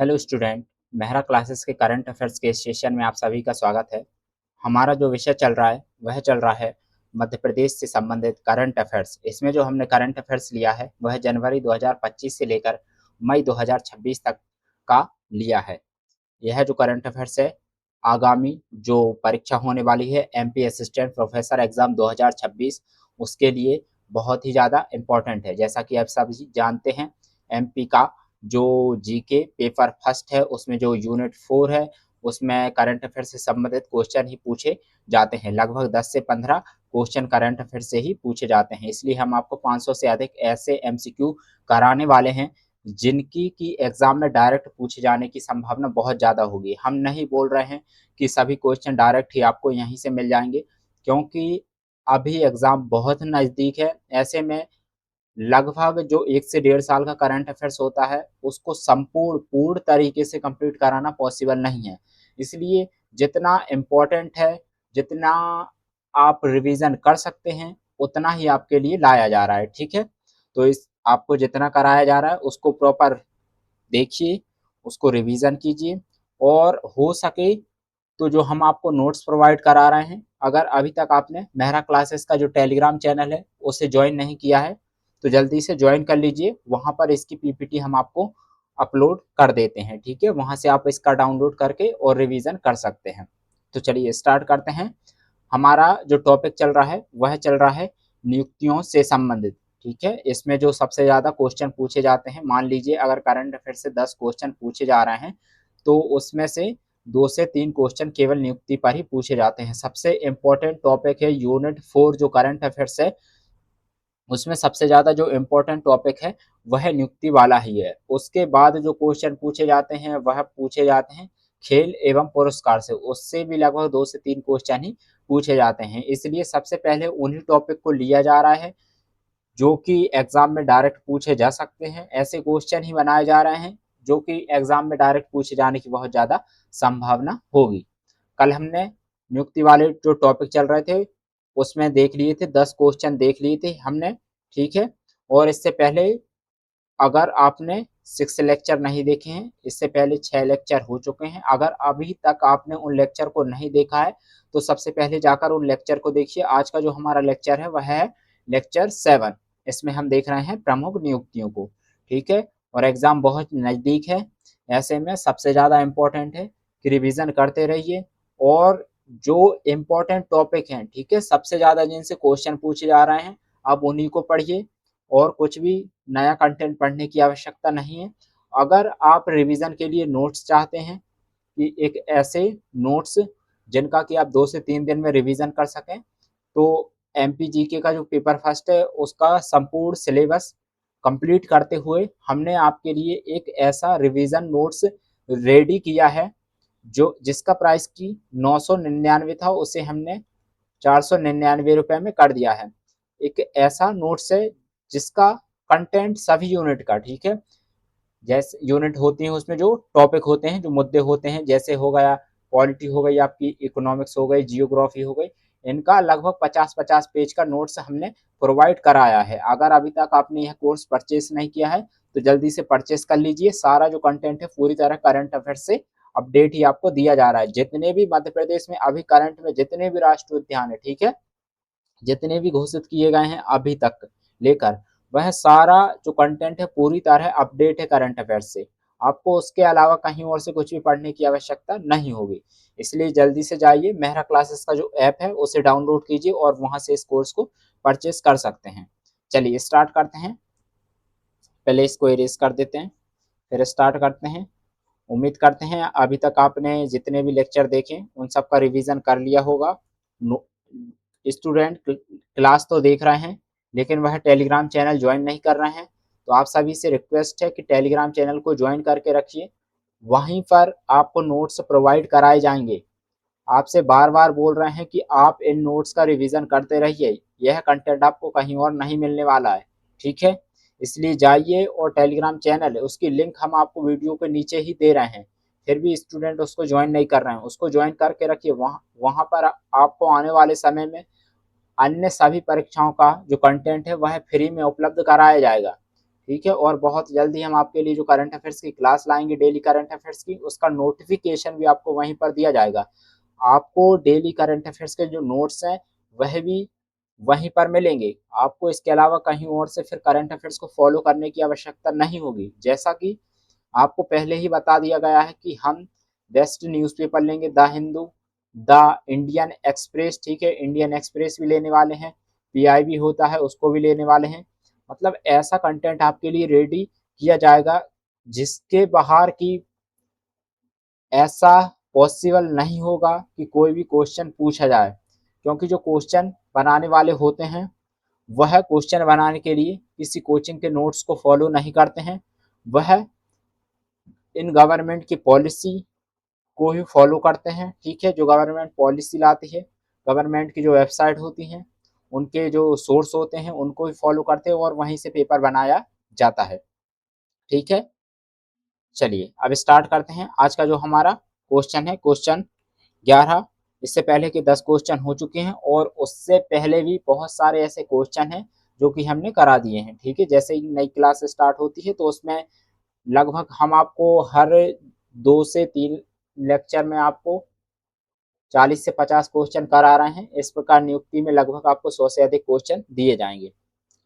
Hello student. Mehra classes के current affairs के session में आप सभी का स्वागत है। हमारा जो विषय चल रहा है वह चल रहा है मध्य प्रदेश से संबंधित करंट अफेयर्स। इसमें जो हमने करंट अफेयर्स लिया है वह जनवरी 2025 से लेकर मई 2026 तक का लिया है। यह जो करंट अफेयर्स है आगामी जो परीक्षा होने वाली है एमपी असिस्टेंट प्रोफेसर एग्जाम 2026 उसके लिए बहुत ही ज़्यादा इम्पोर्टेंट है। जैसा कि आप सब जानते हैं एमपी का जो जीके पेपर फर्स्ट है उसमें जो यूनिट 4 है उसमें करंट अफेयर से संबंधित क्वेश्चन ही पूछे जाते हैं। लगभग 10 से 15 क्वेश्चन करंट अफेयर से ही पूछे जाते हैं। इसलिए हम आपको 500 से अधिक ऐसे एमसीक्यू कराने वाले हैं जिनकी की एग्जाम में डायरेक्ट पूछे जाने की संभावना बहुत ज़्यादा होगी। हम नहीं बोल रहे हैं कि सभी क्वेश्चन डायरेक्ट ही आपको यहीं से मिल जाएंगे, क्योंकि अभी एग्जाम बहुत नज़दीक है। ऐसे में लगभग जो 1 से 1.5 साल का करंट अफेयर्स होता है उसको पूर्ण तरीके से कंप्लीट कराना पॉसिबल नहीं है। इसलिए जितना इम्पोर्टेंट है, जितना आप रिवीजन कर सकते हैं उतना ही आपके लिए लाया जा रहा है। ठीक है, तो इस आपको जितना कराया जा रहा है उसको प्रॉपर देखिए, उसको रिवीजन कीजिए और हो सके तो जो हम आपको नोट्स प्रोवाइड करा रहे हैं, अगर अभी तक आपने मेहरा क्लासेस का जो टेलीग्राम चैनल है उसे ज्वाइन नहीं किया है तो जल्दी से ज्वाइन कर लीजिए। वहाँ पर इसकी पीपीटी हम आपको अपलोड कर देते हैं। ठीक है, वहाँ से आप इसका डाउनलोड करके और रिवीजन कर सकते हैं। तो चलिए स्टार्ट करते हैं। हमारा जो टॉपिक चल रहा है वह चल रहा है नियुक्तियों से संबंधित। ठीक है, इसमें जो सबसे ज़्यादा क्वेश्चन पूछे जाते हैं, मान लीजिए अगर करंट अफेयर से 10 क्वेश्चन पूछे जा रहे हैं तो उसमें से 2 से 3 क्वेश्चन केवल नियुक्ति पर ही पूछे जाते हैं। सबसे इम्पोर्टेंट टॉपिक है यूनिट 4 जो करंट अफेयर्स है, उसमें सबसे ज़्यादा जो इम्पोर्टेंट टॉपिक है वह नियुक्ति वाला ही है। उसके बाद जो क्वेश्चन पूछे जाते हैं वह पूछे जाते हैं खेल एवं पुरस्कार से, उससे भी लगभग 2 से 3 क्वेश्चन ही पूछे जाते हैं। इसलिए सबसे पहले उन्हीं टॉपिक को लिया जा रहा है जो कि एग्जाम में डायरेक्ट पूछे जा सकते हैं। ऐसे क्वेश्चन ही बनाए जा रहे हैं जो कि एग्जाम में डायरेक्ट पूछे जाने की बहुत ज़्यादा संभावना होगी। कल हमने नियुक्ति वाले जो टॉपिक चल रहे थे उसमें देख लिए थे, 10 क्वेश्चन देख लिए थे हमने। ठीक है, और इससे पहले अगर आपने 6 लेक्चर नहीं देखे हैं, इससे पहले 6 लेक्चर हो चुके हैं। अगर अभी तक आपने उन लेक्चर को नहीं देखा है तो सबसे पहले जाकर उन लेक्चर को देखिए। आज का जो हमारा लेक्चर है वह है लेक्चर 7। इसमें हम देख रहे हैं प्रमुख नियुक्तियों को। ठीक है, और एग्जाम बहुत नज़दीक है, ऐसे में सबसे ज़्यादा इम्पोर्टेंट है कि रिविजन करते रहिए और जो इम्पोर्टेंट टॉपिक हैं, ठीक है, सबसे ज़्यादा जिनसे क्वेश्चन पूछे जा रहे हैं अब उन्हीं को पढ़िए और कुछ भी नया कंटेंट पढ़ने की आवश्यकता नहीं है। अगर आप रिवीजन के लिए नोट्स चाहते हैं कि एक ऐसे नोट्स जिनका कि आप 2 से 3 दिन में रिवीजन कर सकें, तो एमपीजीके का जो पेपर फर्स्ट है उसका संपूर्ण सिलेबस कंप्लीट करते हुए हमने आपके लिए एक ऐसा रिवीजन नोट्स रेडी किया है जो जिसका प्राइस की 999 था, उसे हमने 499 रुपये में कर दिया है। एक ऐसा नोट्स है जिसका कंटेंट सभी यूनिट का, ठीक है, जैसे यूनिट होती है उसमें जो टॉपिक होते हैं, जो मुद्दे होते हैं, जैसे हो गया पॉलिटी, हो गई आपकी इकोनॉमिक्स, हो गई जियोग्राफी, हो गई, इनका लगभग 50-50 पेज का नोट्स हमने प्रोवाइड कराया है। अगर अभी तक आपने यह कोर्स परचेस नहीं किया है तो जल्दी से परचेस कर लीजिए। सारा जो कंटेंट है पूरी तरह करंट अफेयर से अपडेट ही आपको दिया जा रहा है। जितने भी मध्य प्रदेश में अभी करंट में जितने भी राष्ट्रीय उद्यान है, ठीक है, जितने भी घोषित किए गए हैं अभी तक लेकर, वह सारा जो कंटेंट है पूरी तरह अपडेट है करंट अफेयर से। आपको उसके अलावा कहीं और से कुछ भी पढ़ने की आवश्यकता नहीं होगी। इसलिए जल्दी से जाइए, मेहरा क्लासेस का जो ऐप है उसे डाउनलोड कीजिए और वहां से इस कोर्स को परचेस कर सकते हैं। चलिए स्टार्ट करते हैं। पहले इसको इरेज कर देते हैं, फिर स्टार्ट करते हैं। उम्मीद करते हैं अभी तक आपने जितने भी लेक्चर देखे उन सब का रिवीजन कर लिया होगा। स्टूडेंट क्लास तो देख रहे हैं लेकिन वह टेलीग्राम चैनल ज्वाइन नहीं कर रहे हैं, तो आप सभी से रिक्वेस्ट है कि टेलीग्राम चैनल को ज्वाइन करके रखिए। वहीं पर आपको नोट्स प्रोवाइड कराए जाएंगे। आपसे बार बार बोल रहे हैं कि आप इन नोट्स का रिवीजन करते रहिए, यह कंटेंट आपको कहीं और नहीं मिलने वाला है। ठीक है, इसलिए जाइए और टेलीग्राम चैनल है उसकी लिंक हम आपको वीडियो के नीचे ही दे रहे हैं, फिर भी स्टूडेंट उसको ज्वाइन नहीं कर रहे हैं। उसको ज्वाइन करके रखिए। वहाँ वहाँ पर आपको आने वाले समय में अन्य सभी परीक्षाओं का जो कंटेंट है वह फ्री में उपलब्ध कराया जाएगा। ठीक है। और बहुत जल्दी हम आपके लिए जो करंट अफेयर्स की क्लास लाएंगे डेली करंट अफेयर्स की, उसका नोटिफिकेशन भी आपको वहीं पर दिया जाएगा। आपको डेली करंट अफेयर्स के जो नोट्स हैं वह भी वहीं पर मिलेंगे। आपको इसके अलावा कहीं और से फिर करंट अफेयर्स को फॉलो करने की आवश्यकता नहीं होगी। जैसा कि आपको पहले ही बता दिया गया है कि हम बेस्ट न्यूज़पेपर लेंगे the Hindu, the Indian express, ठीक है, इंडियन एक्सप्रेस भी लेने वाले हैं, पीआईबी होता है उसको भी लेने वाले हैं। मतलब ऐसा कंटेंट आपके लिए रेडी किया जाएगा जिसके बाहर की ऐसा पॉसिबल नहीं होगा कि कोई भी क्वेश्चन पूछा जाए, क्योंकि जो क्वेश्चन बनाने वाले होते हैं वह क्वेश्चन बनाने के लिए किसी कोचिंग के नोट्स को फॉलो नहीं करते हैं, वह इन गवर्नमेंट की पॉलिसी को ही फॉलो करते हैं। ठीक है, जो गवर्नमेंट पॉलिसी लाती है, गवर्नमेंट की जो वेबसाइट होती हैं, उनके जो सोर्स होते हैं उनको ही फॉलो करते हैं और वहीं से पेपर बनाया जाता है। ठीक है, चलिए अब स्टार्ट करते हैं। आज का जो हमारा क्वेश्चन है क्वेश्चन 11। इससे पहले के 10 क्वेश्चन हो चुके हैं और उससे पहले भी बहुत सारे ऐसे क्वेश्चन हैं जो कि हमने करा दिए हैं। ठीक है, जैसे ही नई क्लास स्टार्ट होती है तो उसमें लगभग हम आपको हर 2 से 3 लेक्चर में आपको 40 से 50 क्वेश्चन करा रहे हैं। इस प्रकार नियुक्ति में लगभग आपको 100 से अधिक क्वेश्चन दिए जाएंगे।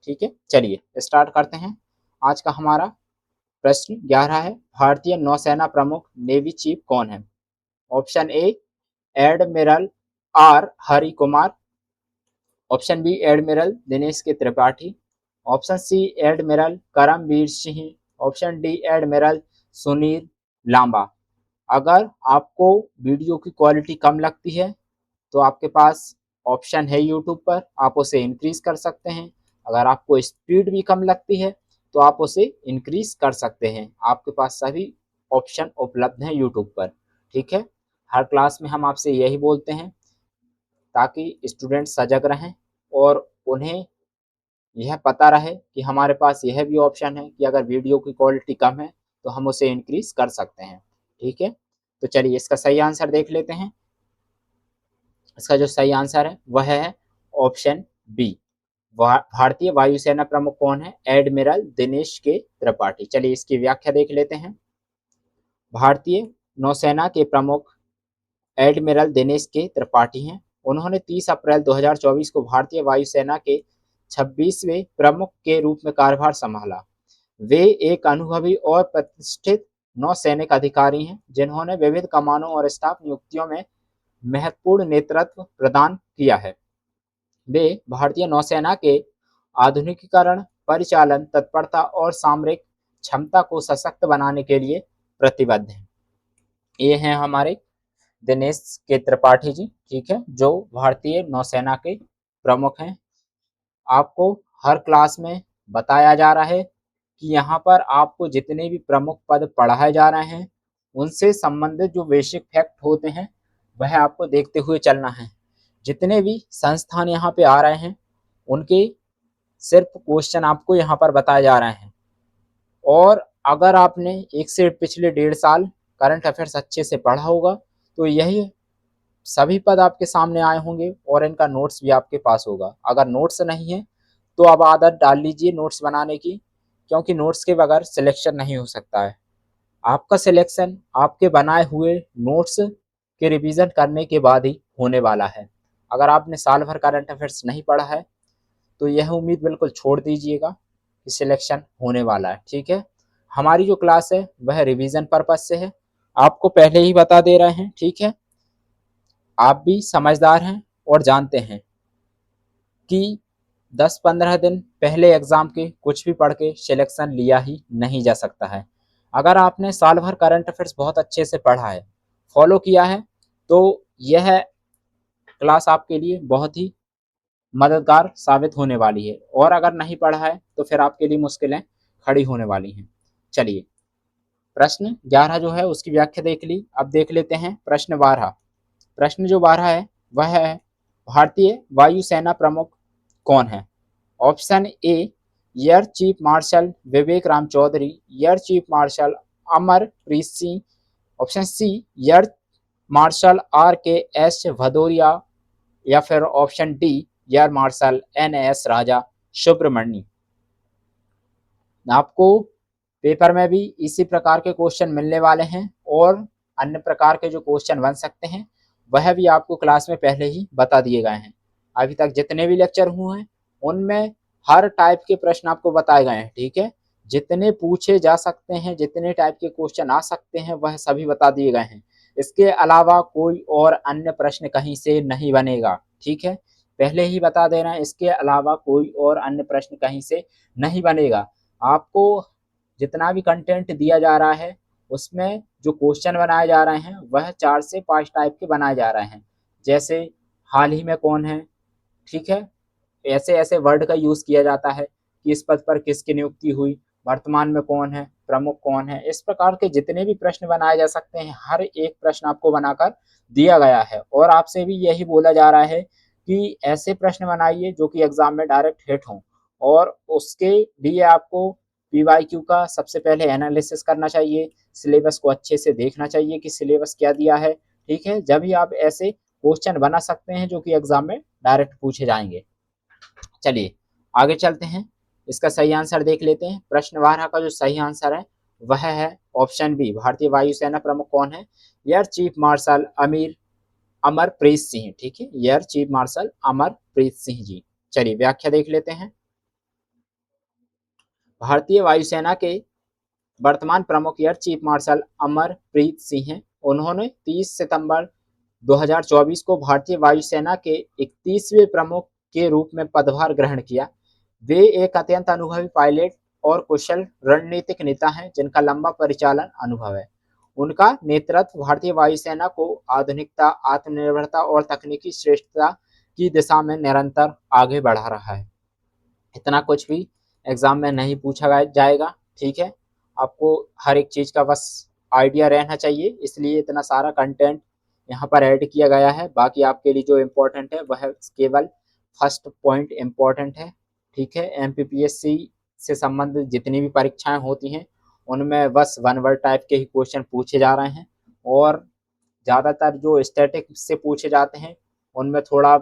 ठीक है, चलिए स्टार्ट करते हैं। आज का हमारा प्रश्न 11 है, भारतीय नौसेना प्रमुख नेवी चीफ कौन है? Option A admiral R Hari Kumar, option B admiral Dinesh K Tripathi, option C admiral Karambir Singh, option D admiral Sunil Lamba. अगर आपको वीडियो की क्वालिटी कम लगती है तो आपके पास ऑप्शन है यूट्यूब पर, आप उसे इंक्रीज कर सकते हैं। अगर आपको स्पीड भी कम लगती है तो आप उसे इंक्रीज कर सकते हैं। आपके पास सभी ऑप्शन उपलब्ध हैं यूट्यूब पर। ठीक है, हर क्लास में हम आपसे यही बोलते हैं ताकि स्टूडेंट सजग रहें और उन्हें यह पता रहे कि हमारे पास यह भी ऑप्शन है कि अगर वीडियो की क्वालिटी कम है तो हम उसे इंक्रीज कर सकते हैं। ठीक है, तो चलिए इसका सही आंसर देख लेते हैं। इसका जो सही आंसर है वह है ऑप्शन बी। भारतीय वायुसेना प्रमुख कौन है? Admiral Dinesh K Tripathi. चलिए इसकी व्याख्या देख लेते हैं। भारतीय नौसेना के प्रमुख एडमिरल दिनेश के त्रिपाठी हैं। उन्होंने 30 अप्रैल 2024 को भारतीय वायुसेना के 26वें प्रमुख के रूप में कार्यभार संभाला। वे एक अनुभवी और प्रतिष्ठित नौसैनिक अधिकारी हैं जिन्होंने विविध कमानों और स्टाफ नियुक्तियों में महत्वपूर्ण नेतृत्व प्रदान किया है। वे भारतीय नौसेना के आधुनिकीकरण, परिचालन तत्परता और सामरिक क्षमता को सशक्त बनाने के लिए प्रतिबद्ध हैं। ये हैं हमारे दिनेश के त्रिपाठी जी। ठीक है, जो भारतीय नौसेना के प्रमुख हैं। आपको हर क्लास में बताया जा रहा है कि यहाँ पर आपको जितने भी प्रमुख पद पढ़ाए जा रहे हैं उनसे संबंधित जो बेसिक फैक्ट होते हैं वह आपको देखते हुए चलना है। जितने भी संस्थान यहाँ पे आ रहे हैं उनके सिर्फ क्वेश्चन आपको यहाँ पर बताए जा रहे हैं। और अगर आपने एक से पिछले 1.5 साल करंट अफेयर्स अच्छे से पढ़ा होगा तो यही सभी पद आपके सामने आए होंगे और इनका नोट्स भी आपके पास होगा। अगर नोट्स नहीं है तो अब आदत डाल लीजिए नोट्स बनाने की, क्योंकि नोट्स के बगैर सिलेक्शन नहीं हो सकता है। आपका सिलेक्शन आपके बनाए हुए नोट्स के रिवीजन करने के बाद ही होने वाला है। अगर आपने साल भर करंट अफेयर्स नहीं पढ़ा है तो यह उम्मीद बिल्कुल छोड़ दीजिएगा कि सिलेक्शन होने वाला है। ठीक है, हमारी जो क्लास है वह रिवीजन पर्पज से है, आपको पहले ही बता दे रहे हैं। ठीक है, आप भी समझदार हैं और जानते हैं कि 10-15 दिन पहले एग्जाम के कुछ भी पढ़ के सिलेक्शन लिया ही नहीं जा सकता है। अगर आपने साल भर करंट अफेयर्स बहुत अच्छे से पढ़ा है, फॉलो किया है, तो यह क्लास आपके लिए बहुत ही मददगार साबित होने वाली है। और अगर नहीं पढ़ा है तो फिर आपके लिए मुश्किलें खड़ी होने वाली हैं। चलिए प्रश्न 11 जो है उसकी व्याख्या देख ली, अब देख लेते हैं प्रश्न 12। प्रश्न जो 12 है वह है, भारतीय वायुसेना प्रमुख कौन है? Option A air chief marshal Vivek Ram Chaudhari, air chief marshal Amarpreet Singh, option C air marshal R K S Bhadauria, या फिर option D air marshal N S Raja Subramaniam. आपको पेपर में भी इसी प्रकार के क्वेश्चन मिलने वाले हैं और अन्य प्रकार के जो क्वेश्चन बन सकते हैं वह भी आपको क्लास में पहले ही बता दिए गए हैं। अभी तक जितने भी लेक्चर हुए हैं उनमें हर टाइप के प्रश्न आपको बताए गए हैं, ठीक है। जितने पूछे जा सकते हैं, जितने टाइप के क्वेश्चन आ सकते हैं वह सभी बता दिए गए हैं। इसके अलावा कोई और अन्य प्रश्न कहीं से नहीं बनेगा, ठीक है। पहले ही बता दे रहे हैं, इसके अलावा कोई और अन्य प्रश्न कहीं से नहीं बनेगा। आपको जितना भी कंटेंट दिया जा रहा है उसमें जो क्वेश्चन बनाए जा रहे हैं वह 4 से 5 टाइप के बनाए जा रहे हैं। जैसे हाल ही में कौन है, ठीक है, ऐसे ऐसे वर्ड का यूज किया जाता है कि इस पद पर किसकी नियुक्ति हुई, वर्तमान में कौन है, प्रमुख कौन है। इस प्रकार के जितने भी प्रश्न बनाए जा सकते हैं हर एक प्रश्न आपको बनाकर दिया गया है और आपसे भी यही बोला जा रहा है कि ऐसे प्रश्न बनाइए जो कि एग्जाम में डायरेक्ट हिट हों और उसके लिए आपको पीवाईक्यू का सबसे पहले एनालिसिस करना चाहिए, सिलेबस को अच्छे से देखना चाहिए कि सिलेबस क्या दिया है, ठीक है। जब भी आप ऐसे क्वेश्चन बना सकते हैं जो कि एग्जाम में डायरेक्ट पूछे जाएंगे। चलिए आगे चलते हैं, इसका सही आंसर देख लेते हैं। प्रश्न 12 का जो सही आंसर है वह है ऑप्शन बी, भारतीय वायुसेना प्रमुख कौन है, air chief marshal Amarpreet Singh, ठीक है, air chief marshal Amarpreet Singh ji. चलिए व्याख्या देख लेते हैं। भारतीय वायुसेना के वर्तमान प्रमुख air chief marshal Amarpreet Singh हैं। उन्होंने 30 सितंबर 2024 को भारतीय वायुसेना के 31वें प्रमुख के रूप में पदभार ग्रहण किया। वे एक अत्यंत अनुभवी पायलट और कुशल रणनीतिक नेता हैं जिनका लंबा परिचालन अनुभव है। उनका नेतृत्व भारतीय वायुसेना को आधुनिकता, आत्मनिर्भरता और तकनीकी श्रेष्ठता की दिशा में निरंतर आगे बढ़ा रहा है। इतना कुछ भी एग्जाम में नहीं पूछा जाएगा, ठीक है। आपको हर एक चीज का बस आइडिया रहना चाहिए, इसलिए इतना सारा कंटेंट यहाँ पर ऐड किया गया है। बाकी आपके लिए जो इम्पोर्टेंट है वह केवल फर्स्ट पॉइंट इम्पोर्टेंट है, ठीक है। एमपीपीएससी से संबंधित जितनी भी परीक्षाएं होती हैं उनमें बस वन वर्ड टाइप के ही क्वेश्चन पूछे जा रहे हैं और ज़्यादातर जो स्टैटिक से पूछे जाते हैं उनमें थोड़ा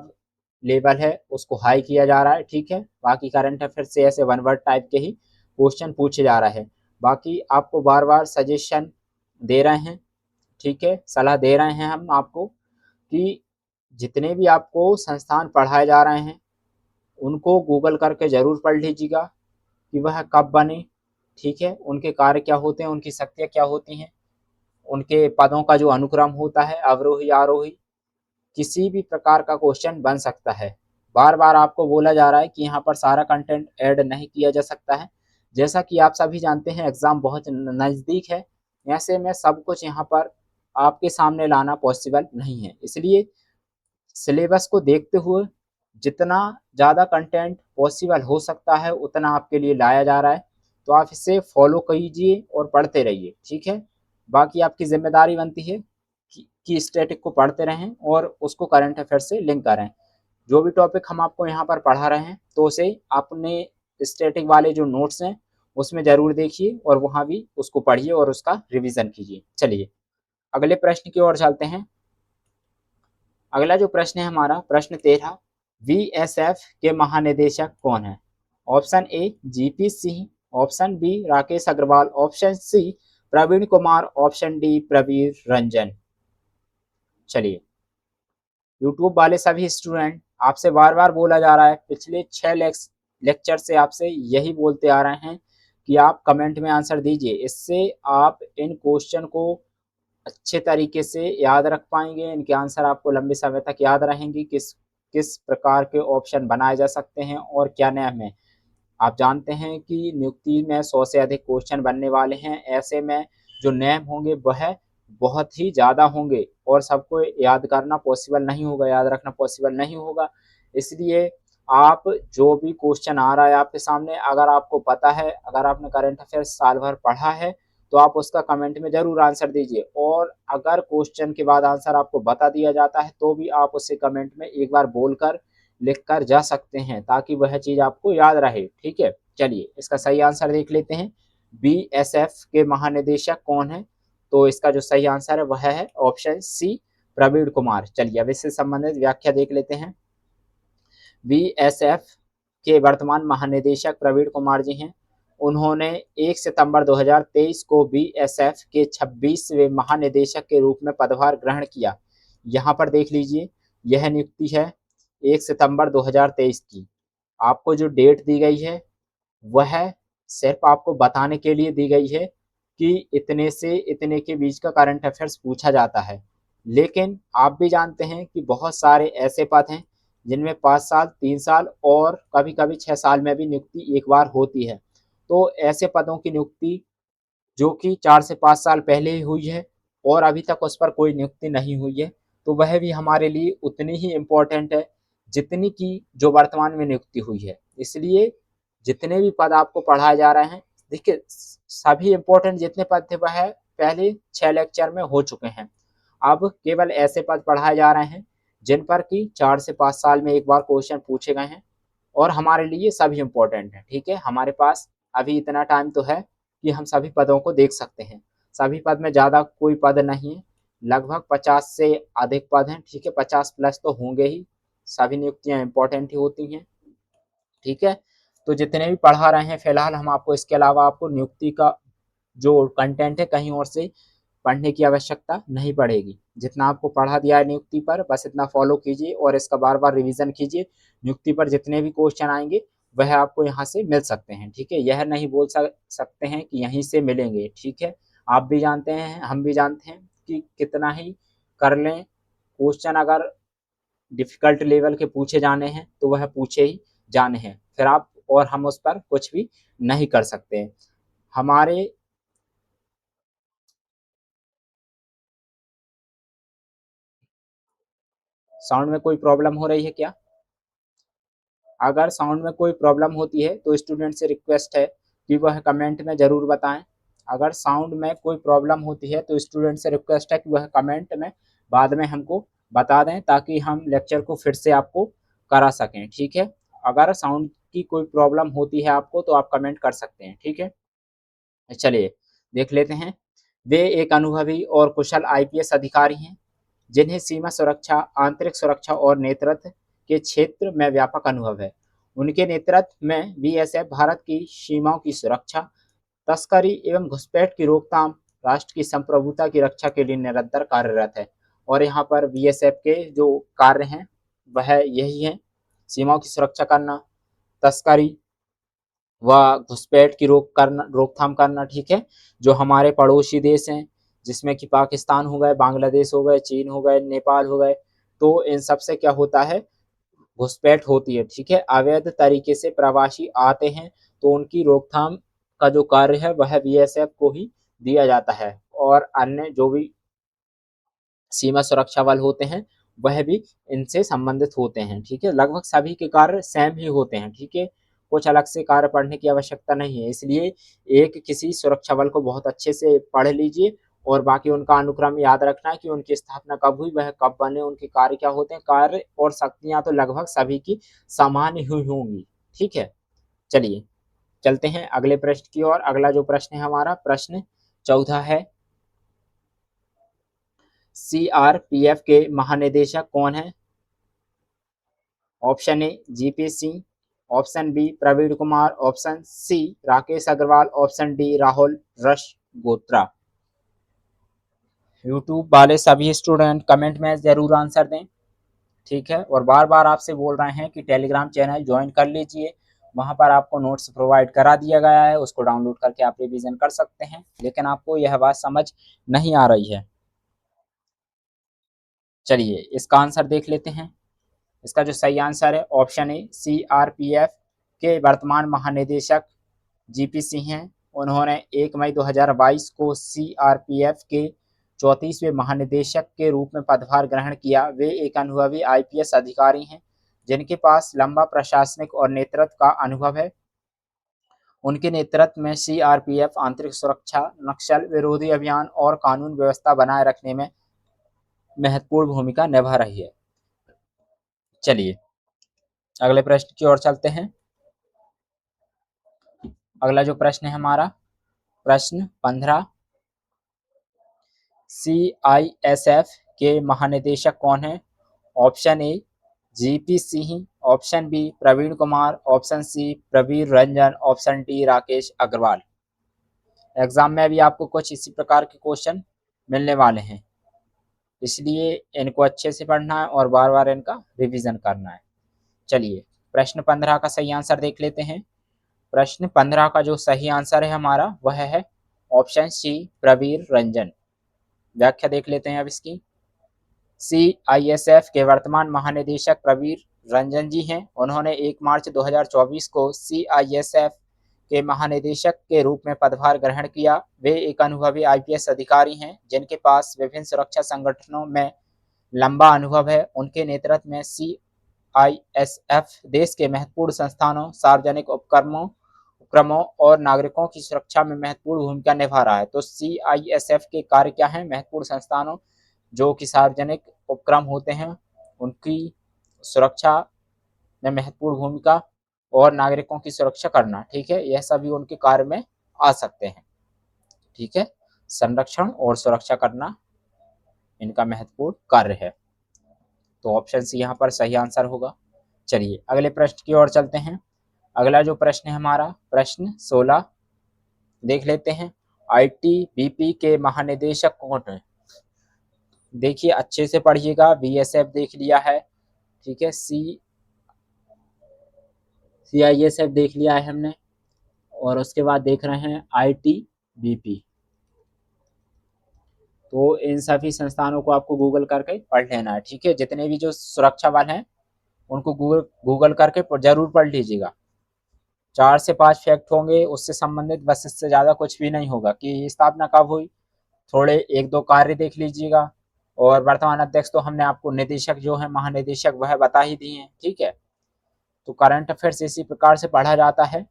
लेवल है उसको हाई किया जा रहा है, ठीक है। बाकी करंट अफेयर से ऐसे वन वर्ड टाइप के ही क्वेश्चन पूछे जा रहा है। बाकी आपको बार बार सजेशन दे रहे हैं, ठीक है, सलाह दे रहे हैं हम आपको कि जितने भी आपको संस्थान पढ़ाए जा रहे हैं उनको गूगल करके ज़रूर पढ़ लीजिएगा कि वह कब बने, ठीक है, उनके कार्य क्या होते हैं, उनकी शक्तियाँ क्या होती हैं, उनके पदों का जो अनुक्रम होता है अवरोही आरोही, किसी भी प्रकार का क्वेश्चन बन सकता है। बार बार आपको बोला जा रहा है कि यहाँ पर सारा कंटेंट ऐड नहीं किया जा सकता है। जैसा कि आप सभी जानते हैं एग्जाम बहुत नज़दीक है, ऐसे में सब कुछ यहाँ पर आपके सामने लाना पॉसिबल नहीं है। इसलिए सिलेबस को देखते हुए जितना ज़्यादा कंटेंट पॉसिबल हो सकता है उतना आपके लिए लाया जा रहा है, तो आप इसे फॉलो कीजिए और पढ़ते रहिए, ठीक है। बाकी आपकी जिम्मेदारी बनती है कि स्टैटिक को पढ़ते रहें और उसको करंट अफेयर से लिंक करें। जो भी टॉपिक हम आपको यहाँ पर पढ़ा रहे हैं तो उसे अपने स्टैटिक वाले जो नोट्स हैं उसमें ज़रूर देखिए और वहाँ भी उसको पढ़िए और उसका रिविज़न कीजिए। चलिए अगले प्रश्न की ओर चलते हैं। अगला जो प्रश्न है हमारा प्रश्न 13, बीएसएफ के महानिदेशक कौन है। Option A GP Singh, option B Rakesh Agarwal, option C Praveen Kumar, option D Pravir Ranjan. चलिए यूट्यूब वाले सभी स्टूडेंट आपसे बार बार बोला जा रहा है, पिछले 6 लेक्चर से आपसे यही बोलते आ रहे हैं कि आप कमेंट में आंसर दीजिए, इससे आप इन क्वेश्चन को अच्छे तरीके से याद रख पाएंगे, इनके आंसर आपको लंबे समय तक याद रहेंगे, किस किस प्रकार के ऑप्शन बनाए जा सकते हैं और क्या नियम है। आप जानते हैं कि नियुक्ति में 100 से अधिक क्वेश्चन बनने वाले हैं, ऐसे में जो नियम होंगे वह बहुत ही ज़्यादा होंगे और सबको याद करना पॉसिबल नहीं होगा, याद रखना पॉसिबल नहीं होगा। इसलिए आप जो भी क्वेश्चन आ रहा है आपके सामने, अगर आपको पता है, अगर आपने करंट अफेयर साल भर पढ़ा है तो आप उसका कमेंट में ज़रूर आंसर दीजिए और अगर क्वेश्चन के बाद आंसर आपको बता दिया जाता है तो भी आप उसे कमेंट में एक बार बोलकर लिख कर जा सकते हैं ताकि वह चीज़ आपको याद रहे, ठीक है। चलिए इसका सही आंसर देख लेते हैं, बीएसएफ के महानिदेशक कौन है। तो इसका जो सही आंसर है वह है ऑप्शन सी प्रवीण कुमार। चलिए अब इससे संबंधित व्याख्या देख लेते हैं। बीएसएफ के वर्तमान महानिदेशक प्रवीण कुमार जी हैं। उन्होंने 1 सितंबर 2023 को बीएसएफ के 26वें महानिदेशक के रूप में पदभार ग्रहण किया। यहाँ पर देख लीजिए, यह नियुक्ति है 1 सितंबर 2023 की। आपको जो डेट दी गई है वह सिर्फ आपको बताने के लिए दी गई है कि इतने से इतने के बीच का करंट अफेयर्स पूछा जाता है। लेकिन आप भी जानते हैं कि बहुत सारे ऐसे पद हैं जिनमें 5 साल, 3 साल और कभी-कभी 6 साल में भी नियुक्ति एक बार होती है। तो ऐसे पदों की नियुक्ति जो कि 4 से 5 साल पहले ही हुई है और अभी तक उस पर कोई नियुक्ति नहीं हुई है, तो वह भी हमारे लिए उतनी ही इम्पोर्टेंट है जितनी कि जो वर्तमान में नियुक्ति हुई है। इसलिए जितने भी पद आपको पढ़ाए जा रहे हैं, देखिए सभी इम्पोर्टेंट जितने पद थे वह पहले 6 लेक्चर में हो चुके हैं। अब केवल ऐसे पद पढ़ाए जा रहे हैं जिन पर कि 4 से 5 साल में एक बार क्वेश्चन पूछे गए हैं और हमारे लिए सभी इम्पोर्टेंट हैं। ठीक है, हमारे पास अभी इतना टाइम तो है कि हम सभी पदों को देख सकते हैं। सभी पद में ज़्यादा कोई पद नहीं है, लगभग 50 से अधिक पद हैं। ठीक है, 50 प्लस तो होंगे ही, सभी नियुक्तियां इंपॉर्टेंट ही होती हैं। ठीक है, तो जितने भी पढ़ा रहे हैं फिलहाल हम आपको, इसके अलावा आपको नियुक्ति का जो कंटेंट है कहीं और से पढ़ने की आवश्यकता नहीं पड़ेगी। जितना आपको पढ़ा दिया है नियुक्ति पर बस इतना फॉलो कीजिए और इसका बार बार रिवीजन कीजिए। नियुक्ति पर जितने भी क्वेश्चन आएंगे वह आपको यहाँ से मिल सकते हैं। ठीक है, यह नहीं बोल सकते हैं कि यहीं से मिलेंगे। ठीक है, आप भी जानते हैं, हम भी जानते हैं कि कितना ही कर लें, क्वेश्चन अगर डिफिकल्ट लेवल के पूछे जाने हैं तो वह पूछे ही जाने हैं, फिर आप और हम उस पर कुछ भी नहीं कर सकते। हमारे साउंड में कोई प्रॉब्लम हो रही है क्या? अगर साउंड में कोई प्रॉब्लम होती है तो स्टूडेंट से रिक्वेस्ट है कि वह कमेंट में ज़रूर बताएं। अगर साउंड में कोई प्रॉब्लम होती है तो स्टूडेंट से रिक्वेस्ट है कि वह कमेंट में बाद में हमको बता दें ताकि हम लेक्चर को फिर से आपको करा सकें। ठीक है, अगर साउंड की कोई प्रॉब्लम होती है आपको तो आप कमेंट कर सकते हैं। ठीक है, चलिए देख लेते हैं। वे एक अनुभवी और कुशल आईपीएस अधिकारी हैं जिन्हें सीमा सुरक्षा, आंतरिक सुरक्षा और नेतृत्व के क्षेत्र में व्यापक अनुभव है। उनके नेतृत्व में बीएसएफ भारत की सीमाओं की सुरक्षा, तस्करी एवं घुसपैठ की रोकथाम, राष्ट्र की संप्रभुता की रक्षा के लिए निरंतर कार्यरत है। और यहाँ पर बीएसएफ के जो कार्य हैं वह यही है: सीमाओं की सुरक्षा करना, तस्करी व घुसपैठ की रोकथाम करना। ठीक है, जो हमारे पड़ोसी देश हैं जिसमें कि पाकिस्तान हो गए, बांग्लादेश हो गए, चीन हो गए, नेपाल हो गए, तो इन सब से क्या होता है, घुसपैठ होती है। ठीक है, अवैध तरीके से प्रवासी आते हैं तो उनकी रोकथाम का जो कार्य है वह बीएसएफ को ही दिया जाता है और अन्य जो भी सीमा सुरक्षा बल होते हैं वह भी इनसे संबंधित होते हैं। ठीक है, लगभग सभी के कार्य सेम ही होते हैं। ठीक है, कुछ अलग से कार्य पढ़ने की आवश्यकता नहीं है। इसलिए एक किसी सुरक्षा बल को बहुत अच्छे से पढ़ लीजिए और बाकी उनका अनुक्रम याद रखना है कि उनकी स्थापना कब हुई, वह कब बने, उनके कार्य क्या होते हैं। कार्य और शक्तियां तो लगभग सभी की समान ही होंगी। ठीक है, चलिए चलते हैं अगले प्रश्न की ओर। अगला जो प्रश्न है हमारा, प्रश्न 14 है, सीआरपीएफ के महानिदेशक कौन है? Option A GP Singh, option B Praveen Kumar, option C Rakesh Agarwal, option D Rahul Rasgotra. YouTube वाले सभी स्टूडेंट कमेंट में जरूर आंसर दें। ठीक है, और बार बार आपसे बोल रहे हैं कि टेलीग्राम चैनल ज्वाइन कर लीजिए, वहां पर आपको नोट्स प्रोवाइड करा दिया गया है, उसको डाउनलोड करके आप रिवीजन कर सकते हैं। लेकिन आपको यह बात समझ नहीं आ रही है, चलिए इसका आंसर देख लेते हैं। इसका जो सही आंसर है ऑप्शन ए सीआरपीएफ के वर्तमान महानिदेशक जीपी सिंह हैं। उन्होंने 1 मई 2022 को सीआरपीएफ के 34वें महानिदेशक के रूप में पदभार ग्रहण किया। वे एक अनुभवी आईपीएस अधिकारी हैं जिनके पास लंबा प्रशासनिक और नेतृत्व का अनुभव है। उनके नेतृत्व में सीआरपीएफ आंतरिक सुरक्षा, नक्सल विरोधी अभियान और कानून व्यवस्था बनाए रखने में महत्वपूर्ण भूमिका निभा रही है। चलिए अगले प्रश्न की ओर चलते हैं। अगला जो प्रश्न है हमारा, प्रश्न 15, सीआईएसएफ के महानिदेशक कौन है? Option A GP Singh, option B Praveen Kumar, option C Pravir Ranjan, option D Rakesh Agrawal. Exam में भी आपको कुछ इसी प्रकार के क्वेश्चन मिलने वाले हैं, इसलिए इनको अच्छे से पढ़ना है और बार बार इनका रिवीजन करना है। चलिए प्रश्न 15 का सही आंसर देख लेते हैं। प्रश्न 15 का जो सही आंसर है हमारा वह है ऑप्शन सी प्रवीर रंजन। व्याख्या देख लेते हैं अब इसकी। CISF के वर्तमान महानिदेशक प्रवीर रंजन जी हैं। उन्होंने 1 मार्च 2024 को CISF के महानिदेशक के रूप में पदभार ग्रहण किया। वे एक अनुभवी IPS अधिकारी हैं जिनके पास विभिन्न सुरक्षा संगठनों में लंबा अनुभव है। उनके नेतृत्व में CISF देश के महत्वपूर्ण संस्थानों, सार्वजनिक उपक्रमों और नागरिकों की सुरक्षा में महत्वपूर्ण भूमिका निभा रहा है। तो CISF के कार्य क्या है? महत्वपूर्ण संस्थानों जो कि सार्वजनिक उपक्रम होते हैं उनकी सुरक्षा में महत्वपूर्ण भूमिका और नागरिकों की सुरक्षा करना, ठीक है, यह सभी उनके कार्य में आ सकते हैं। ठीक है, संरक्षण और सुरक्षा करना इनका महत्वपूर्ण कार्य है। तो ऑप्शन सी यहाँ पर सही आंसर होगा। चलिए अगले प्रश्न की ओर चलते हैं। अगला जो प्रश्न है हमारा प्रश्न 16 देख लेते हैं। ITBP के महानिदेशक कौन है? देखिए अच्छे से पढ़िएगा। BSF देख लिया है, ठीक है, CISF देख लिया है हमने, और उसके बाद देख रहे हैं ITBP। तो इन सभी संस्थानों को आपको गूगल करके पढ़ लेना है, ठीक है। जितने भी जो सुरक्षा बल हैं उनको गूगल करके जरूर पढ़ लीजिएगा। 4 से 5 फैक्ट होंगे उससे संबंधित, बस इससे ज़्यादा कुछ भी नहीं होगा कि स्थापना कब हुई, थोड़े 1-2 कार्य देख लीजिएगा। और वर्तमान अध्यक्ष तो हमने आपको निदेशक जो है महानिदेशक वह बता ही दिए हैं, ठीक है। तो करंट अफेयर्स इसी प्रकार से पढ़ा जाता है।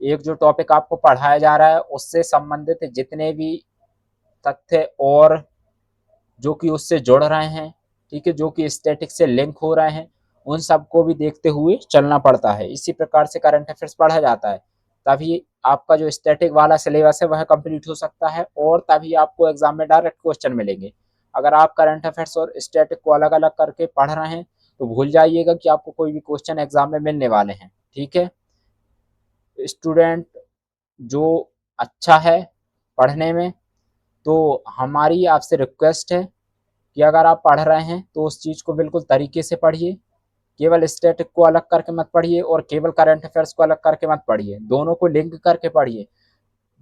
एक जो टॉपिक आपको पढ़ाया जा रहा है उससे संबंधित जितने भी तथ्य और जो कि उससे जुड़ रहे हैं, ठीक है, जो कि स्टैटिक से लिंक हो रहे हैं, उन सबको भी देखते हुए चलना पड़ता है। इसी प्रकार से करंट अफेयर्स पढ़ा जाता है, तभी आपका जो स्टैटिक वाला सिलेबस है वह कंप्लीट हो सकता है और तभी आपको एग्जाम में डायरेक्ट क्वेश्चन मिलेंगे। अगर आप करंट अफेयर्स और स्टैटिक को अलग अलग करके पढ़ रहे हैं तो भूल जाइएगा कि आपको कोई भी क्वेश्चन एग्जाम में मिलने वाले हैं, ठीक है। स्टूडेंट जो अच्छा है पढ़ने में, तो हमारी आपसे रिक्वेस्ट है कि अगर आप पढ़ रहे हैं तो उस चीज़ को बिल्कुल तरीके से पढ़िए। केवल स्टैटिक को अलग करके मत पढ़िए और केवल करंट अफेयर्स को अलग करके मत पढ़िए, दोनों को लिंक करके पढ़िए।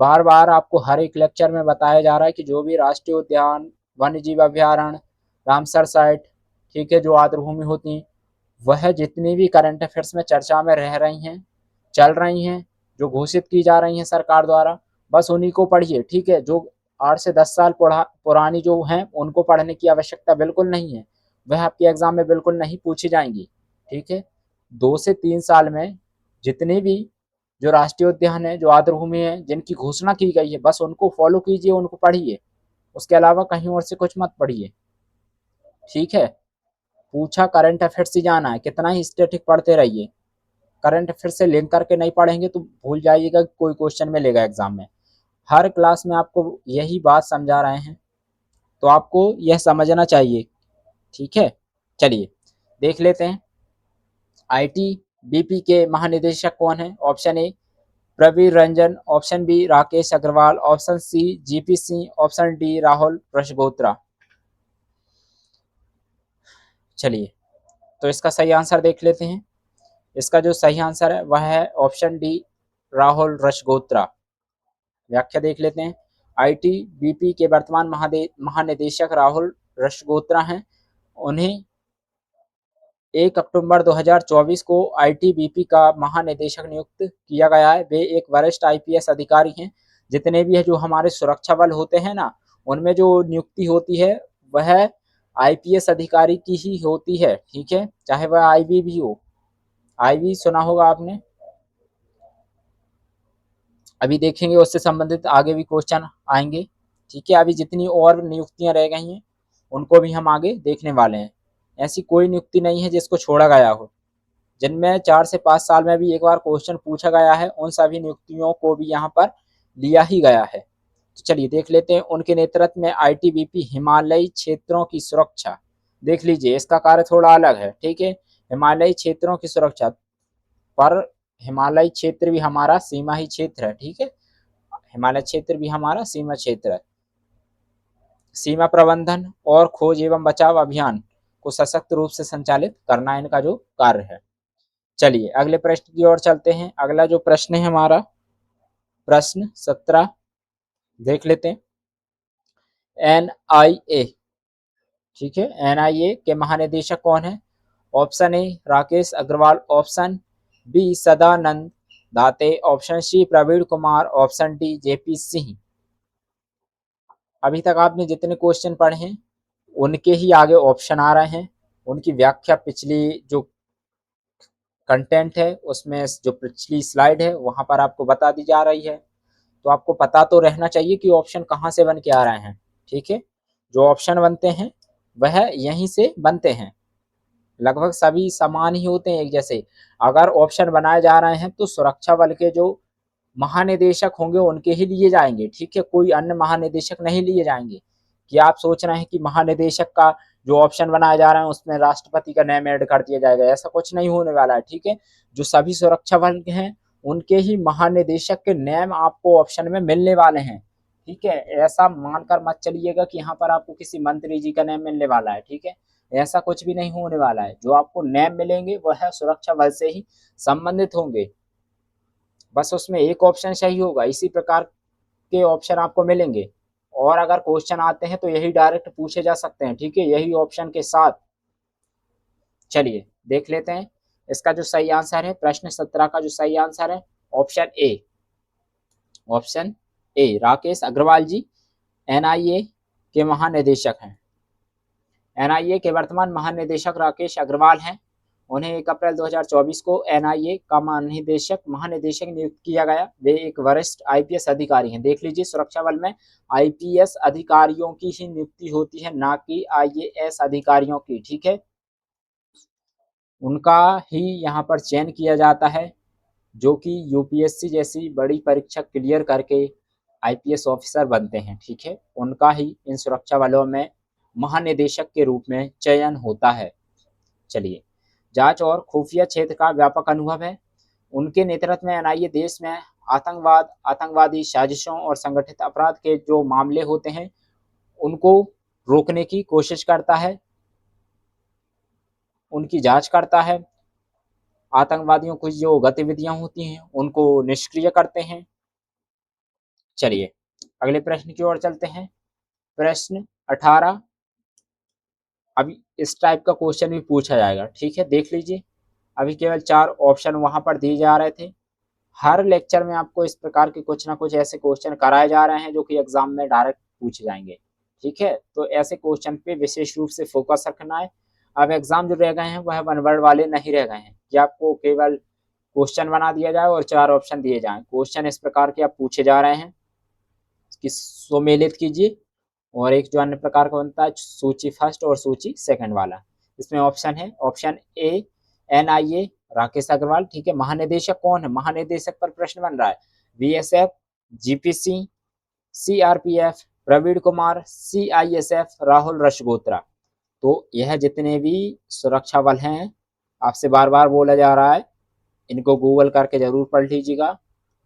बार बार आपको हर एक लेक्चर में बताया जा रहा है कि जो भी राष्ट्रीय उद्यान, वन्य जीव अभ्यारण्य, रामसर साइट, ठीक है, जो आर्द्रभूमि होती हैं, वह जितनी भी करंट अफेयर्स में चर्चा में रह रही हैं, चल रही हैं, जो घोषित की जा रही हैं सरकार द्वारा, बस उन्हीं को पढ़िए, ठीक है। जो 8 से 10 साल पुरानी जो हैं उनको पढ़ने की आवश्यकता बिल्कुल नहीं है, वह आपके एग्जाम में बिल्कुल नहीं पूछी जाएंगी, ठीक है। 2 से 3 साल में जितने भी जो राष्ट्रीय उद्यान है, जो आर्द्रभूमि है, जिनकी घोषणा की गई है, बस उनको फॉलो कीजिए, उनको पढ़िए, उसके अलावा कहीं और से कुछ मत पढ़िए, ठीक है। पूछा करंट अफेयर्स ही जाना है, कितना ही स्टैटिक पढ़ते रहिए, करंट अफेयर्स से लिंक करके नहीं पढ़ेंगे तो भूल जाइएगा कि कोई क्वेश्चन मिलेगा एग्जाम में। हर क्लास में आपको यही बात समझा रहे हैं, तो आपको यह समझना चाहिए, ठीक है। चलिए देख लेते हैं ITBP के महानिदेशक कौन है। Option A Pravir Ranjan, option B Rakesh Agarwal, option C GP Singh, option D Rahul Rajgotra. चलिए तो इसका सही आंसर देख लेते हैं। इसका जो सही आंसर है वह है ऑप्शन डी राहुल रजगोत्रा। व्याख्या देख लेते हैं। ITBP के वर्तमान महानिदेशक राहुल रजगोत्रा हैं। उन्हें 1 अक्टूबर 2024 को ITBP का महानिदेशक नियुक्त किया गया है। वे एक वरिष्ठ IPS अधिकारी हैं। जितने भी है जो हमारे सुरक्षा बल होते हैं ना, उनमें जो नियुक्ति होती है वह IPS अधिकारी की ही होती है, ठीक है, चाहे वह IB भी हो। IB सुना होगा आपने, अभी देखेंगे उससे संबंधित आगे भी क्वेश्चन आएंगे, ठीक है। अभी जितनी और नियुक्तियां रह गई हैं उनको भी हम आगे देखने वाले हैं। ऐसी कोई नियुक्ति नहीं है जिसको छोड़ा गया हो। जिनमें 4 से 5 साल में भी एक बार क्वेश्चन पूछा गया है उन सभी नियुक्तियों को भी यहाँ पर लिया ही गया है। तो चलिए देख लेते हैं। उनके नेतृत्व में ITBP हिमालयी क्षेत्रों की सुरक्षा, देख लीजिए इसका कार्य थोड़ा अलग है, ठीक है। हिमालयी क्षेत्रों की सुरक्षा, पर हिमालयी क्षेत्र भी हमारा सीमा ही क्षेत्र है, ठीक है, हिमालय क्षेत्र भी हमारा सीमा क्षेत्र है। सीमा प्रबंधन और खोज एवं बचाव अभियान को सशक्त रूप से संचालित करना इनका जो कार्य है। चलिए अगले प्रश्न की ओर चलते हैं। अगला जो प्रश्न है हमारा प्रश्न 17 देख लेते हैं। एनआईए, ठीक है, एनआईए के महानिदेशक कौन है? Option A Rakesh Agarwal, option B Sadanand Date, option C Praveen Kumar, option D JP Singh. अभी तक आपने जितने क्वेश्चन पढ़े हैं उनके ही आगे ऑप्शन आ रहे हैं, उनकी व्याख्या पिछली जो कंटेंट है उसमें जो पिछली स्लाइड है वहां पर आपको बता दी जा रही है। तो आपको पता तो रहना चाहिए कि ऑप्शन कहाँ से बन के आ रहे हैं, ठीक है, जो ऑप्शन बनते हैं वह यहीं से बनते हैं, लगभग सभी समान ही होते हैं एक जैसे। अगर ऑप्शन बनाए जा रहे हैं तो सुरक्षा बल के जो महानिदेशक होंगे उनके ही लिए जाएंगे, ठीक है, कोई अन्य महानिदेशक नहीं लिए जाएंगे। कि आप सोच रहे हैं कि महानिदेशक का जो ऑप्शन बनाया जा रहा है उसमें राष्ट्रपति का नाम ऐड कर दिया जाएगा, ऐसा कुछ नहीं होने वाला है, ठीक है। जो सभी सुरक्षा बल के हैं उनके ही महानिदेशक के नाम आपको ऑप्शन में मिलने वाले हैं, ठीक है। ऐसा मानकर मत चलिएगा कि यहाँ पर आपको किसी मंत्री जी का नाम मिलने वाला है, ठीक है, ऐसा कुछ भी नहीं होने वाला है। जो आपको नाम मिलेंगे वह सुरक्षा बल से ही संबंधित होंगे, बस उसमें एक ऑप्शन सही होगा। इसी प्रकार के ऑप्शन आपको मिलेंगे और अगर क्वेश्चन आते हैं तो यही डायरेक्ट पूछे जा सकते हैं, ठीक है, यही ऑप्शन के साथ। चलिए देख लेते हैं इसका जो सही आंसर है, प्रश्न 17 का जो सही आंसर है option A, option A Rakesh Agrawal ji NIA के महानिदेशक हैं। एनआईए के वर्तमान महानिदेशक राकेश अग्रवाल हैं। उन्हें 1 अप्रैल 2024 को एनआईए का महानिदेशक नियुक्त किया गया। वे एक वरिष्ठ आईपीएस अधिकारी हैं। देख लीजिए सुरक्षा बल में आईपीएस अधिकारियों की ही नियुक्ति होती है, ना कि आईएएस अधिकारियों की, ठीक है, उनका ही यहाँ पर चयन किया जाता है जो कि यूपीएससी जैसी बड़ी परीक्षा क्लियर करके आईपीएस ऑफिसर बनते हैं, ठीक है, उनका ही इन सुरक्षा बलों में महानिदेशक के रूप में चयन होता है। चलिए जांच और खुफिया क्षेत्र का व्यापक अनुभव है। उनके नेतृत्व में एनआईए देश में आतंकवाद, आतंकवादी साजिशों और संगठित अपराध के जो मामले होते हैं उनको रोकने की कोशिश करता है, उनकी जांच करता है, आतंकवादियों की जो गतिविधियां होती हैं उनको निष्क्रिय करते हैं। चलिए अगले प्रश्न की ओर चलते हैं। प्रश्न 18, अभी इस टाइप का क्वेश्चन भी पूछा जाएगा, ठीक है, देख लीजिए। अभी केवल 4 ऑप्शन वहां पर दिए जा रहे थे। हर लेक्चर में आपको इस प्रकार के कुछ ना कुछ ऐसे क्वेश्चन कराए जा रहे हैं जो कि एग्जाम में डायरेक्ट पूछे जाएंगे, ठीक है, तो ऐसे क्वेश्चन पे विशेष रूप से फोकस रखना है। अब एग्जाम जो रह गए हैं वह वन वर्ड वाले नहीं रह गए हैं कि आपको केवल क्वेश्चन बना दिया जाए और 4 ऑप्शन दिए जाएं। क्वेश्चन इस प्रकार के आप पूछे जा रहे हैं कि सम्मिलित कीजिए, और एक जो अन्य प्रकार का बनता है सूची फर्स्ट और सूची सेकंड वाला। इसमें ऑप्शन है option A NIA Rakesh Agrawal, ठीक है, महानिदेशक कौन है, महानिदेशक पर प्रश्न बन रहा है, BSF, GPC, CRPF, Praveen Kumar, CISF, Rahul Rajgotra. तो यह जितने भी सुरक्षा बल हैं आपसे बार बार बोला जा रहा है, इनको गूगल करके जरूर पढ़ लीजिएगा।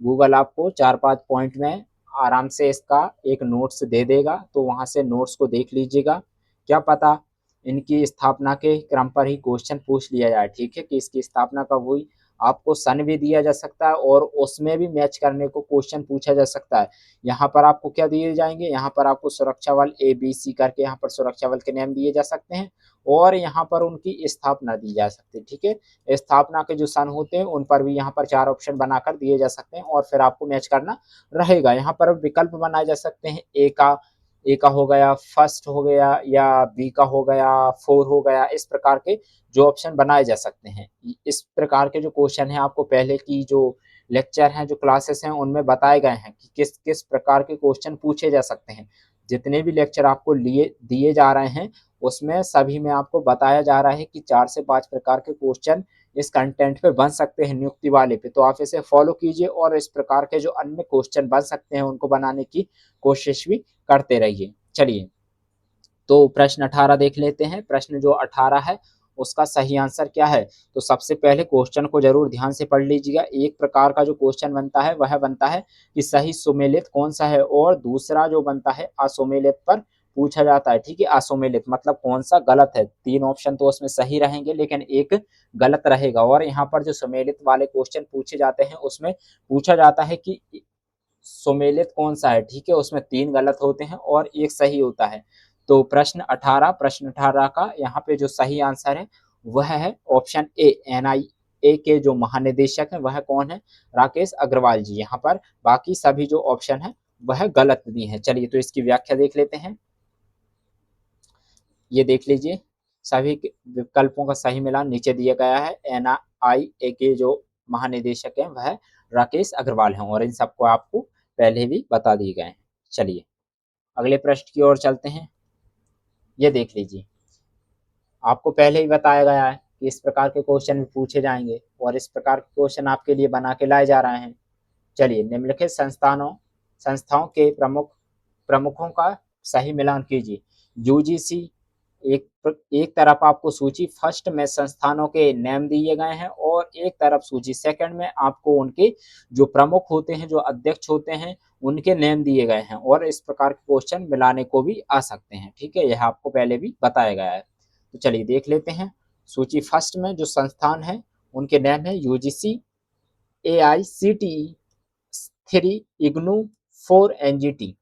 गूगल आपको 4-5 पॉइंट में आराम से इसका एक नोट्स दे देगा, तो वहां से नोट्स को देख लीजिएगा। क्या पता इनकी स्थापना के क्रम पर ही क्वेश्चन पूछ लिया जाए, ठीक है, कि इसकी स्थापना कब हुई। आपको सन भी दिया जा सकता है और उसमें भी मैच करने को क्वेश्चन पूछा जा सकता है। यहाँ पर आपको क्या दिए जाएंगे, यहाँ पर आपको सुरक्षा बल ABC करके यहाँ पर सुरक्षा बल के नाम दिए जा सकते हैं और यहाँ पर उनकी स्थापना दी जा सकती है, ठीक है। स्थापना के जो सन होते हैं उन पर भी यहाँ पर 4 ऑप्शन बनाकर दिए जा सकते हैं और फिर आपको मैच करना रहेगा। यहाँ पर विकल्प बनाए जा सकते हैं, ए का हो गया, फर्स्ट हो गया, या बी का हो गया, 4 हो गया, इस प्रकार के जो ऑप्शन बनाए जा सकते हैं। इस प्रकार के जो क्वेश्चन है आपको पहले की जो लेक्चर हैं, जो क्लासेस हैं, उनमें बताए गए हैं कि किस किस प्रकार के क्वेश्चन पूछे जा सकते हैं। जितने भी लेक्चर आपको लिए दिए जा रहे हैं उसमें सभी में आपको बताया जा रहा है कि 4 से 5 प्रकार के क्वेश्चन इस कंटेंट पे बन सकते हैं नियुक्ति वाले पे। तो आप इसे फॉलो कीजिए और इस प्रकार के जो अन्य क्वेश्चन बन सकते हैं उनको बनाने की कोशिश भी करते रहिए। चलिए तो प्रश्न 18 देख लेते हैं। प्रश्न जो 18 है उसका सही आंसर क्या है। तो सबसे पहले क्वेश्चन को जरूर ध्यान से पढ़ लीजिएगा। एक प्रकार का जो क्वेश्चन बनता है वह बनता है कि सही सुमेलित कौन सा है, और दूसरा जो बनता है असुमेलित पर पूछा जाता है। ठीक है, असुमेलित मतलब कौन सा गलत है। तीन ऑप्शन तो उसमें सही रहेंगे लेकिन एक गलत रहेगा। और यहाँ पर जो सुमेलित वाले क्वेश्चन पूछे जाते हैं उसमें पूछा जाता है कि सुमेलित कौन सा है। ठीक है, उसमें तीन गलत होते हैं और एक सही होता है। तो प्रश्न 18 का यहाँ पे जो सही आंसर है वह है ऑप्शन ए, एनआईए के जो महानिदेशक है वह कौन है, राकेश अग्रवाल जी। यहाँ पर बाकी सभी जो ऑप्शन है वह गलत दी है। चलिए तो इसकी व्याख्या देख लेते हैं। ये देख लीजिए, सभी विकल्पों का सही मिलान नीचे दिया गया है। एनआईए के जो महानिदेशक हैं वह राकेश अग्रवाल हैं, और इन सबको आपको पहले भी बता दिए गए हैं। चलिए अगले प्रश्न की ओर चलते हैं। ये देख लीजिए, आपको पहले ही बताया गया है कि इस प्रकार के क्वेश्चन भी पूछे जाएंगे और इस प्रकार के क्वेश्चन आपके लिए बना के लाए जा रहे हैं। चलिए, निम्नलिखित संस्थाओं के प्रमुखों का सही मिलान कीजिए। यूजीसी, एक तरफ आपको सूची फर्स्ट में संस्थानों के नाम दिए गए हैं और एक तरफ सूची सेकंड में आपको उनके जो प्रमुख होते हैं, जो अध्यक्ष होते हैं, उनके नाम दिए गए हैं। और इस प्रकार के क्वेश्चन मिलाने को भी आ सकते हैं। ठीक है, यह आपको पहले भी बताया गया है। तो चलिए देख लेते हैं। सूची फर्स्ट में जो संस्थान है उनके नाम है यूजीसी, AICTE, 3 इग्नू, 4 NGT।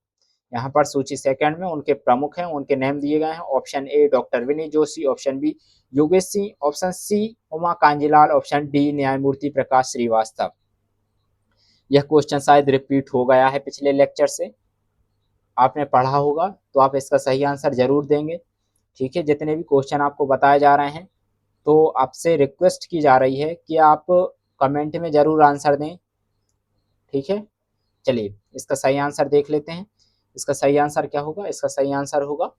यहाँ पर सूची सेकंड में उनके प्रमुख हैं, उनके नाम दिए गए हैं। Option A doctor Vineet Joshi, option B Yogesh Singh, option C Uma Kanjilal, option D न्यायमूर्ति प्रकाश श्रीवास्तव। यह क्वेश्चन शायद रिपीट हो गया है पिछले लेक्चर से, आपने पढ़ा होगा तो आप इसका सही आंसर जरूर देंगे। ठीक है, जितने भी क्वेश्चन आपको बताए जा रहे हैं तो आपसे रिक्वेस्ट की जा रही है कि आप कमेंट में जरूर आंसर दें। ठीक है, चलिए इसका सही आंसर देख लेते हैं। इसका सही आंसर क्या होगा, इसका सही आंसर होगा,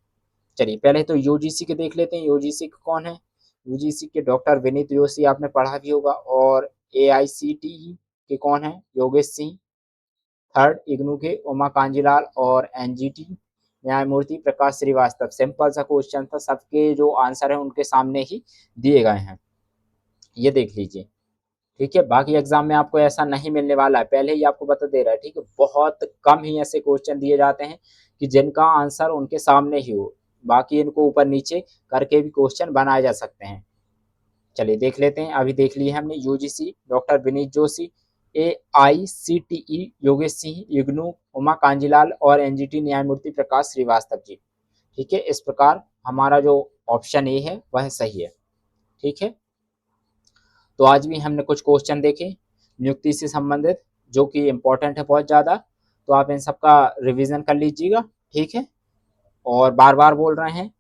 चलिए पहले तो यूजीसी के देख लेते हैं। यूजीसी के कौन है, यूजीसी के डॉक्टर विनीत जोशी, आपने पढ़ा भी होगा। और AICTE के कौन है, योगेश सिंह। थर्ड इग्नू के उमा कांजीलाल। और NGT न्यायमूर्ति प्रकाश श्रीवास्तव। सिंपल सा क्वेश्चन था, सबके जो आंसर है उनके सामने ही दिए गए हैं, ये देख लीजिए। ठीक है, बाकी एग्जाम में आपको ऐसा नहीं मिलने वाला है, पहले ही आपको बता दे रहा है। ठीक है, बहुत कम ही ऐसे क्वेश्चन दिए जाते हैं कि जिनका आंसर उनके सामने ही हो, बाकी इनको ऊपर नीचे करके भी क्वेश्चन बनाए जा सकते हैं। चलिए देख लेते हैं। अभी देख लिए हमने UGC doctor Vineet Joshi, AICTE Yogesh Singh, IGNOU Uma Kanjilal और NGT न्यायमूर्ति प्रकाश श्रीवास्तव जी। ठीक है, इस प्रकार हमारा जो ऑप्शन ए है वह सही है। ठीक है, तो आज भी हमने कुछ क्वेश्चन देखे नियुक्ति से संबंधित, जो कि इम्पोर्टेंट है बहुत ज़्यादा। तो आप इन सब का रिवीजन कर लीजिएगा। ठीक है, और बार बार बोल रहे हैं,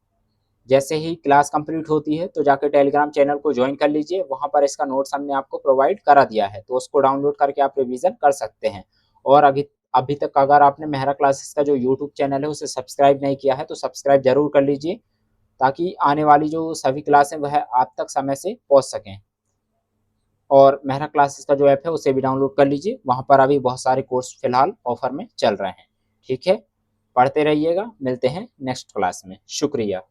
जैसे ही क्लास कंप्लीट होती है तो जाकर टेलीग्राम चैनल को ज्वाइन कर लीजिए। वहाँ पर इसका नोट्स हमने आपको प्रोवाइड करा दिया है, तो उसको डाउनलोड करके आप रिवीजन कर सकते हैं। और अभी तक अगर आपने मेहरा क्लासेस का जो यूट्यूब चैनल है उसे सब्सक्राइब नहीं किया है तो सब्सक्राइब जरूर कर लीजिए, ताकि आने वाली जो सभी क्लासें वह आप तक समय से पहुँच सकें। और मेहरा क्लासेस का जो ऐप है उसे भी डाउनलोड कर लीजिए, वहाँ पर अभी बहुत सारे कोर्स फिलहाल ऑफर में चल रहे हैं। ठीक है, पढ़ते रहिएगा, मिलते हैं नेक्स्ट क्लास में। शुक्रिया।